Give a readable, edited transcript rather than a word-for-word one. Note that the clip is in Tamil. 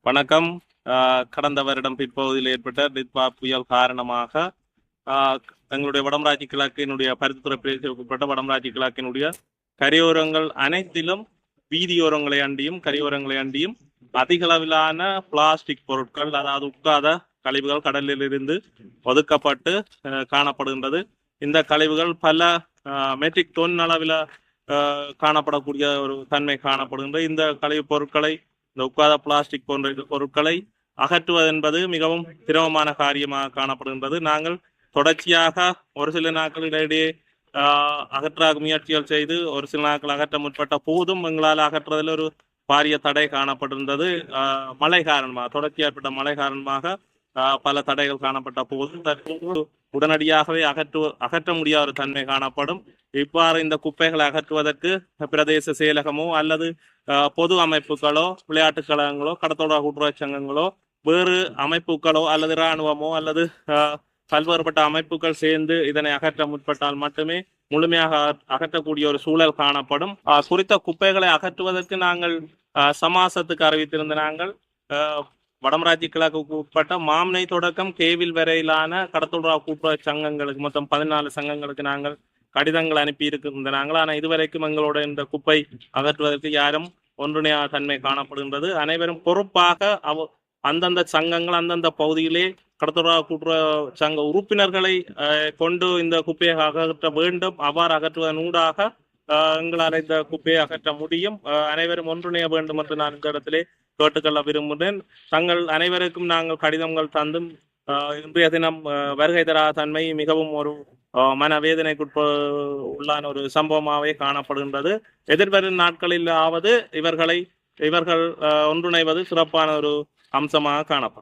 வணக்கம். கடந்த வருடம் பிற்பகுதியில் ஏற்பட்ட டிட்வா புயல் காரணமாக எங்களுடைய வடமராட்சி கிழக்கினுடைய பருத்தித்துறை பிரதேசத்துக்குட்பட்ட வடமராட்சி கிழக்கினுடைய கரையோரங்கள் அனைத்திலும் வீதியோரங்களை அண்டியும் கரையோரங்களை அண்டியும் அதிகளவிலான பிளாஸ்டிக் பொருட்கள், அதாவது உட்காத கழிவுகள் கடலிலிருந்து ஒதுக்கப்பட்டு காணப்படுகின்றது. இந்த கழிவுகள் பல மெட்ரிக் தொன் அளவில் காணப்படக்கூடிய ஒரு தன்மை காணப்படுகின்றது. இந்த கழிவுப் பொருட்களை, இந்த உட்காத பிளாஸ்டிக் போன்ற பொருட்களை அகற்றுவது என்பது மிகவும் சிரமமான காரியமாக காணப்படுகின்றது. நாங்கள் தொடர்ச்சியாக ஒரு சில நாட்கள் இடையிடையே அகற்ற முயற்சிகள் செய்து ஒரு சில நாட்கள் அகற்ற முற்பட்ட போதும் எங்களால் அகற்றுவதில் ஒரு பாரிய தடை காணப்பட்டிருந்தது. மழை காரணமாக, தொடர்ச்சி ஏற்பட்ட மழை காரணமாக பல தடைகள் காணப்பட்ட போதும் தற்போது உடனடியாகவே அகற்ற முடியாத ஒரு தன்மை காணப்படும். இவ்வாறு இந்த குப்பைகளை அகற்றுவதற்கு பிரதேச செயலகமோ அல்லது பொது அமைப்புகளோ, விளையாட்டுக் கழகங்களோ, கடத்தோட கூட்டுறவு சங்கங்களோ, வேறு அமைப்புகளோ அல்லது இராணுவமோ அல்லது பல்வேறுபட்ட அமைப்புகள் சேர்ந்து இதனை அகற்ற முற்பட்டால் மட்டுமே முழுமையாக அகற்றக்கூடிய ஒரு சூழல் காணப்படும். குறித்த குப்பைகளை அகற்றுவதற்கு நாங்கள் சமாசத்துக்கு அறிவித்திருந்த நாங்கள் வடமராட்சி கிழக்கு உட்பட்ட மாமனை தொடக்கம் கேவில் வரையிலான கடத்தொடர்பு கூட்டுறவு சங்கங்களுக்கு, மொத்தம் 14 சங்கங்களுக்கு நாங்கள் கடிதங்கள் அனுப்பி இருக்கின்ற நாங்கள். ஆனால் இதுவரைக்கும் எங்களோட இந்த குப்பை அகற்றுவதற்கு யாரும் ஒன்றிணையா தன்மை காணப்படுகின்றது. அனைவரும் பொறுப்பாக அந்தந்த சங்கங்கள் அந்தந்த பகுதியிலே கடத்தொடர்பு கூட்டுறவு சங்க உறுப்பினர்களை கொண்டு இந்த குப்பையை அகற்ற வேண்டும். அவ்வாறு அகற்றுவதனூடாக எங்களால் இந்த குப்பையை அகற்ற முடியும். அனைவரும் ஒன்றிணைய வேண்டும் என்று நான் இந்த இடத்திலே கேட்டுக்கொள்ள விரும்புகிறேன். தங்கள் அனைவருக்கும் நாங்கள் கடிதங்கள் தந்தும் இன்றைய தினம் வருகை தராத தன்மை மிகவும் ஒரு மனவேதனைக்கு உள்ளான ஒரு சம்பவமாகவே காணப்படுகின்றது. எதிர்வரும் நாட்களில் ஆவது இவர்கள் ஒன்றிணைவது சிறப்பான ஒரு அம்சமாக காணப்படும்.